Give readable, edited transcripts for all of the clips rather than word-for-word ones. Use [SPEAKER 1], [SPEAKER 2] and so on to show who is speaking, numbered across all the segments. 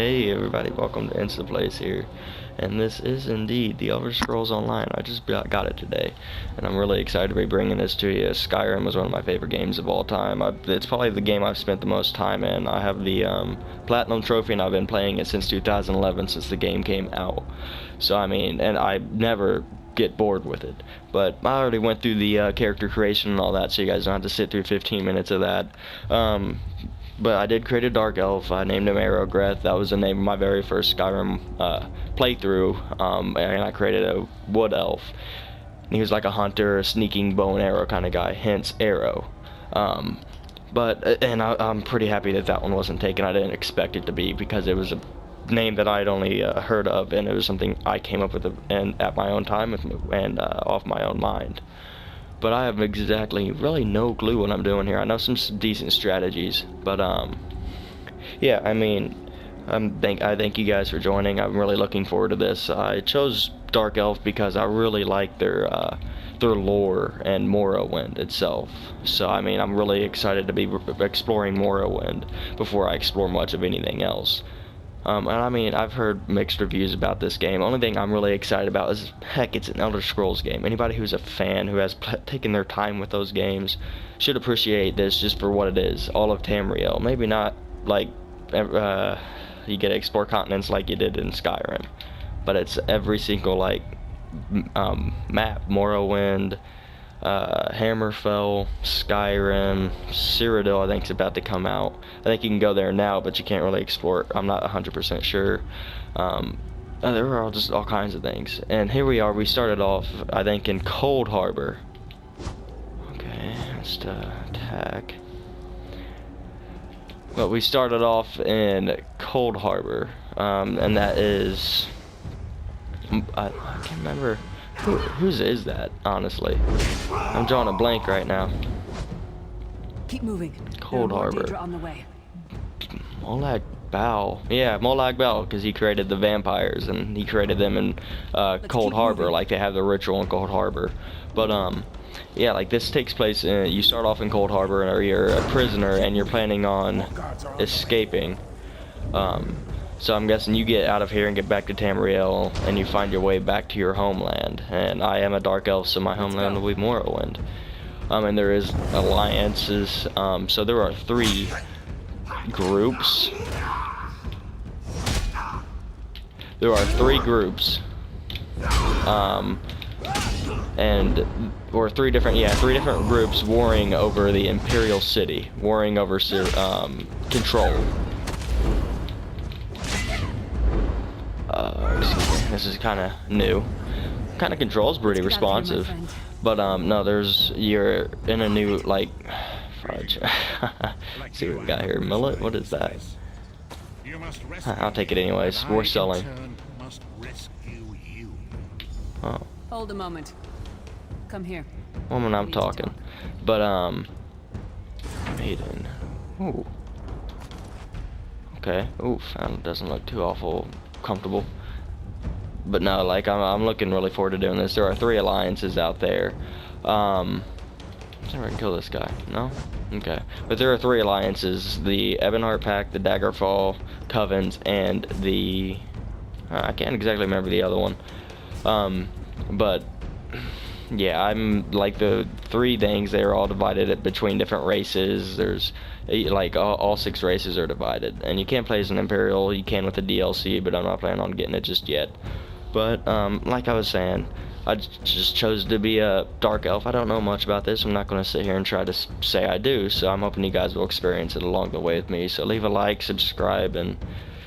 [SPEAKER 1] Hey everybody, welcome to Instaplays here, and this is indeed the Elder Scrolls Online. I just got it today, and I'm really excited to be bringing this to you. Skyrim was one of my favorite games of all time. It's probably the game I've spent the most time in. I have the Platinum Trophy, and I've been playing it since 2011, since the game came out. So I mean, and I never get bored with it. But I already went through the character creation and all that, so you guys don't have to sit through 15 minutes of that. But I did create a Dark Elf. I named him Arrowgreth. That was the name of my very first Skyrim playthrough. And I created a Wood Elf. And he was like a hunter, a sneaking bow and arrow kind of guy, hence Arrow. I'm pretty happy that that one wasn't taken. I didn't expect it to be, because it was a name that I'd only heard of, and it was something I came up with and at my own time and off my own mind. But I have really no clue what I'm doing here. I know some decent strategies, but yeah, I mean, I thank you guys for joining. I'm really looking forward to this. I chose Dark Elf because I really like their lore and Morrowind itself. So I mean, I'm really excited to be exploring Morrowind before I explore much of anything else. And I mean, I've heard mixed reviews about this game. Only thing I'm really excited about is, heck, it's an Elder Scrolls game. Anybody who's a fan, who has taken their time with those games, should appreciate this just for what it is. All of Tamriel. Maybe not like you get to explore continents like you did in Skyrim, but it's every single like map. Morrowind, Hammerfell, Skyrim, Cyrodiil I think is about to come out. I think you can go there now, but you can't really explore it. I'm not 100% sure. There were just all kinds of things. And here we are. We started off, I think, in Cold Harbor. Okay, let's attack. But we started off in Cold Harbor, and that is, I can't remember. Whose is that, honestly? I'm drawing a blank right now.
[SPEAKER 2] Keep moving.
[SPEAKER 1] Cold Harbor.
[SPEAKER 2] On the way.
[SPEAKER 1] Molag Bal. Yeah, Molag Bal, because he created the vampires, and he created them in Cold Harbor, like they have the ritual in Cold Harbor. But yeah, like this takes place you start off in Cold Harbor, or you're a prisoner, and you're planning on escaping. So I'm guessing you get out of here and get back to Tamriel, and you find your way back to your homeland. And I am a Dark Elf, so my homeland will be Morrowind. And there is alliances. So there are 3 groups. There are 3 groups. Or 3 different groups warring over the Imperial City, warring over control. Excuse me, this is kind of new. Kind of controls pretty responsive, but no, you're in a new, like, fudge. Let's see what we got here. Millet, what is that? I'll take it anyways. We're selling. Oh.
[SPEAKER 2] Hold a moment. Come here.
[SPEAKER 1] Woman, I'm talking. But maiden. Ooh. Okay. Oof, that doesn't look too awful comfortable. But no, like I'm looking really forward to doing this. There are 3 alliances out there. Let's see if I can kill this guy. No? Okay. But there are 3 alliances: the Ebonheart Pact, the Daggerfall Covens, and the I can't exactly remember the other one. But yeah, I'm like the 3 things. They're all divided between different races. There's like all 6 races are divided, and you can't play as an Imperial. You can with the DLC, but I'm not planning on getting it just yet. But like I was saying, I just chose to be a Dark Elf. I don't know much about this. I'm not going to sit here and try to say I do, so I'm hoping you guys will experience it along the way with me. So leave a like, subscribe, and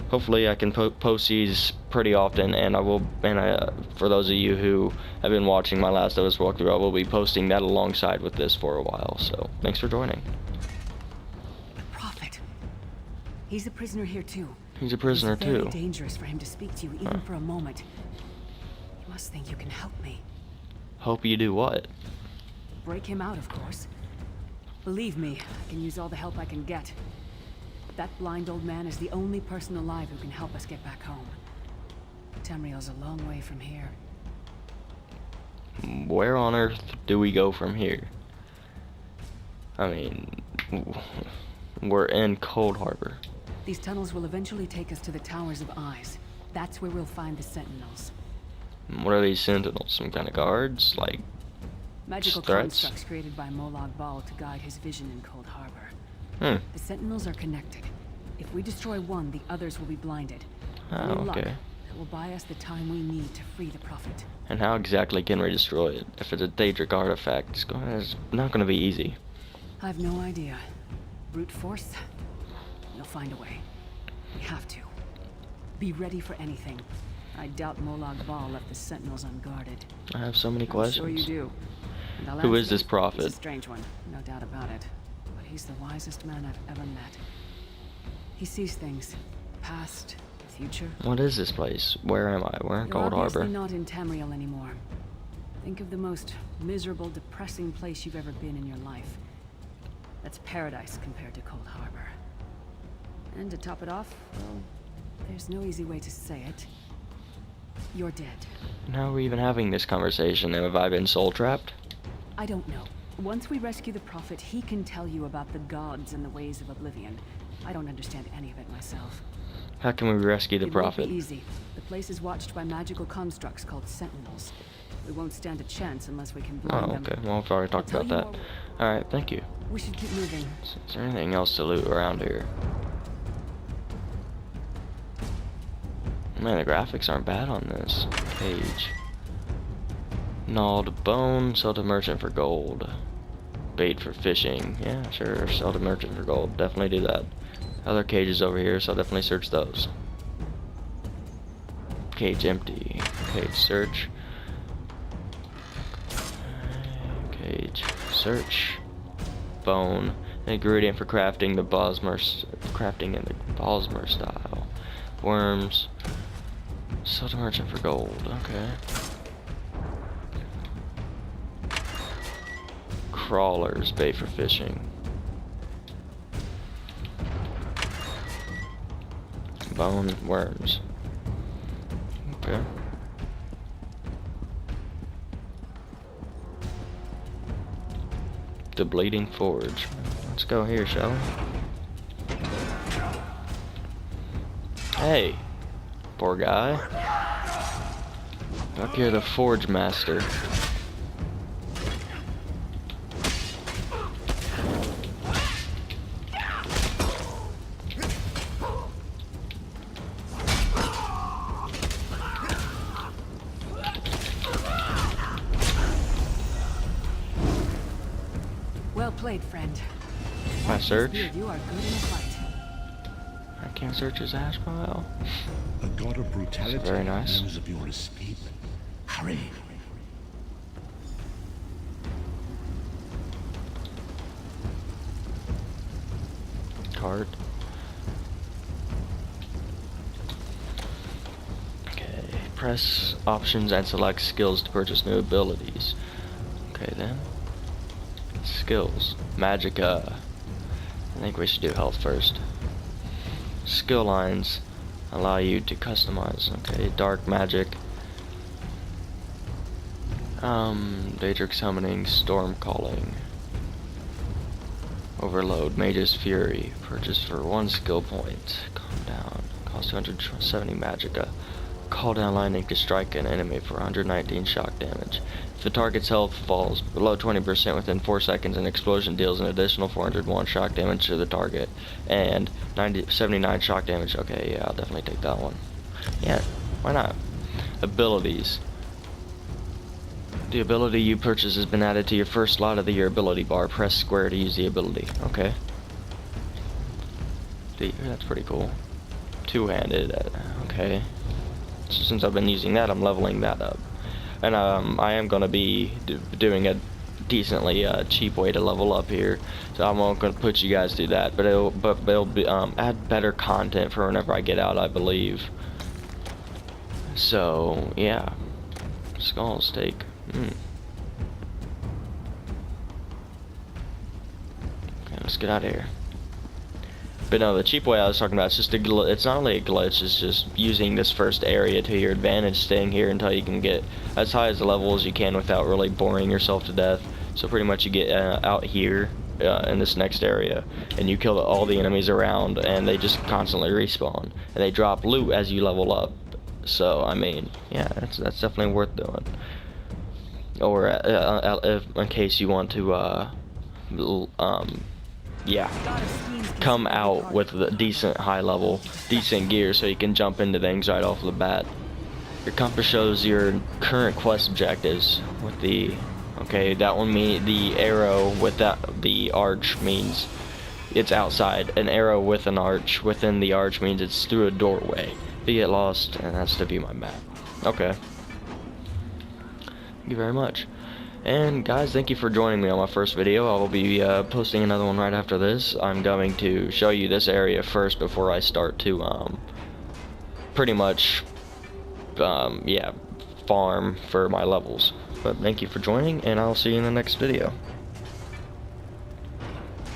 [SPEAKER 1] hopefully I can post these pretty often. And I will, for those of you who have been watching my Last of Us walkthrough, I will be posting that alongside with this for a while. So thanks for joining.
[SPEAKER 2] The Prophet. He's a prisoner here too.
[SPEAKER 1] He's a prisoner
[SPEAKER 2] It's very
[SPEAKER 1] too.
[SPEAKER 2] dangerous for him to speak to you, even for a moment. You must think you can help me.
[SPEAKER 1] Hope you do what?
[SPEAKER 2] Break him out, of course. Believe me, I can use all the help I can get. That blind old man is the only person alive who can help us get back home. Tamriel's a long way from here.
[SPEAKER 1] Where on earth do we go from here? I mean, we're in Cold Harbor.
[SPEAKER 2] These tunnels will eventually take us to the Towers of Eyes. That's where we'll find the Sentinels.
[SPEAKER 1] What are these sentinels? Some kind of guards? Like,
[SPEAKER 2] Magical
[SPEAKER 1] threats?
[SPEAKER 2] constructs created by Molag Bal to guide his vision in Cold Harbor.
[SPEAKER 1] Hmm.
[SPEAKER 2] The Sentinels are connected. If we destroy one, the others will be blinded.
[SPEAKER 1] Oh,
[SPEAKER 2] Any luck,
[SPEAKER 1] okay.
[SPEAKER 2] it will buy us the time we need to free the Prophet.
[SPEAKER 1] And how exactly can we destroy it? If it's a Daedric artifact, it's not going to be easy.
[SPEAKER 2] I've no idea. Brute force? We'll find a way. We have to. Be ready for anything. I doubt Molag Bal left the Sentinels unguarded.
[SPEAKER 1] I have so many
[SPEAKER 2] I'm
[SPEAKER 1] questions.
[SPEAKER 2] sure you do. And I'll
[SPEAKER 1] Who
[SPEAKER 2] answer
[SPEAKER 1] is this
[SPEAKER 2] them.
[SPEAKER 1] prophet?
[SPEAKER 2] He's a strange one, no doubt about it. But he's the wisest man I've ever met. He sees things. Past, future.
[SPEAKER 1] What is this place? Where am I? We're in
[SPEAKER 2] You're
[SPEAKER 1] Cold
[SPEAKER 2] obviously
[SPEAKER 1] Harbor.
[SPEAKER 2] not in Tamriel anymore. Think of the most miserable, depressing place you've ever been in your life. That's paradise compared to Cold Harbor. And to top it off, well, there's no easy way to say it. You're dead.
[SPEAKER 1] And how are we even having this conversation? Have I been soul trapped?
[SPEAKER 2] I don't know. Once we rescue the Prophet, he can tell you about the gods and the ways of oblivion. I don't understand any of it myself.
[SPEAKER 1] How can we rescue the
[SPEAKER 2] It
[SPEAKER 1] prophet?
[SPEAKER 2] won't be easy. The place is watched by magical constructs called Sentinels. We won't stand a chance unless we can blind
[SPEAKER 1] Oh,
[SPEAKER 2] them.
[SPEAKER 1] okay. Well, we've already talked
[SPEAKER 2] I'll
[SPEAKER 1] about
[SPEAKER 2] tell
[SPEAKER 1] that.
[SPEAKER 2] you
[SPEAKER 1] Alright, thank you.
[SPEAKER 2] We should keep moving.
[SPEAKER 1] Is there anything else to loot around here? Man, the graphics aren't bad on this page. Gnawed bone, sell to merchant for gold. Bait for fishing. Yeah, sure, sell to merchant for gold. Definitely do that. Other cages over here, so I'll definitely search those. Cage empty. Cage search. Cage search. Bone. Ingredient for crafting the crafting in the Bosmer style. Worms. Sell to merchant for gold. Okay. Crawlers, bait for fishing. Bone, worms. Okay. The Bleeding Forge. Let's go here, shall we? Hey, poor guy. Look, you're the Forge Master.
[SPEAKER 2] Well played, friend.
[SPEAKER 1] My search?
[SPEAKER 2] You are good in a fight.
[SPEAKER 1] I can't search his ass file.
[SPEAKER 3] A god of brutality
[SPEAKER 1] Very nice.
[SPEAKER 3] knows of your escape. Hurry.
[SPEAKER 1] Card. Okay, press options and select skills to purchase new abilities. Okay then. Skills. Magicka. I think we should do health first. Skill lines allow you to customize. Okay, dark magic. Daedric summoning, storm calling. Overload, Mage's Fury. Purchase for 1 skill point. Calm down. Cost 270 magicka. Call down lightning to strike an enemy for 119 shock damage. If the target's health falls below 20% within 4 seconds, an explosion deals an additional 401 shock damage to the target. And 79 shock damage. Okay, yeah, I'll definitely take that one. Yeah, why not? Abilities. The ability you purchase has been added to your first slot of your ability bar. Press square to use the ability. Okay. That's pretty cool. Two-handed. Okay. So since I've been using that, I'm leveling that up. And I am going to be doing a decently cheap way to level up here. So I'm not going to put you guys through that. But it'll be, add better content for whenever I get out, I believe. So, yeah. Skull steak. Okay, let's get out of here. But no, the cheap way I was talking about, it's just it's not only a glitch, it's just using this first area to your advantage, staying here until you can get as high as the level as you can without really boring yourself to death. So pretty much you get out here, in this next area, and you kill all the enemies around, and they just constantly respawn, and they drop loot as you level up. So I mean, yeah, that's definitely worth doing. Or in case you want to yeah, come out with a decent high level, decent gear, so you can jump into things right off the bat. Your compass shows your current quest objectives with the, okay, that one the arrow with the arch means it's outside. An arrow with an arch within the arch means it's through a doorway. If you get lost, and that's to view my map. Okay. Thank you very much. And guys, thank you for joining me on my first video. I will be posting another one right after this. I'm going to show you this area first before I start to pretty much yeah, farm for my levels. But thank you for joining, and I'll see you in the next video.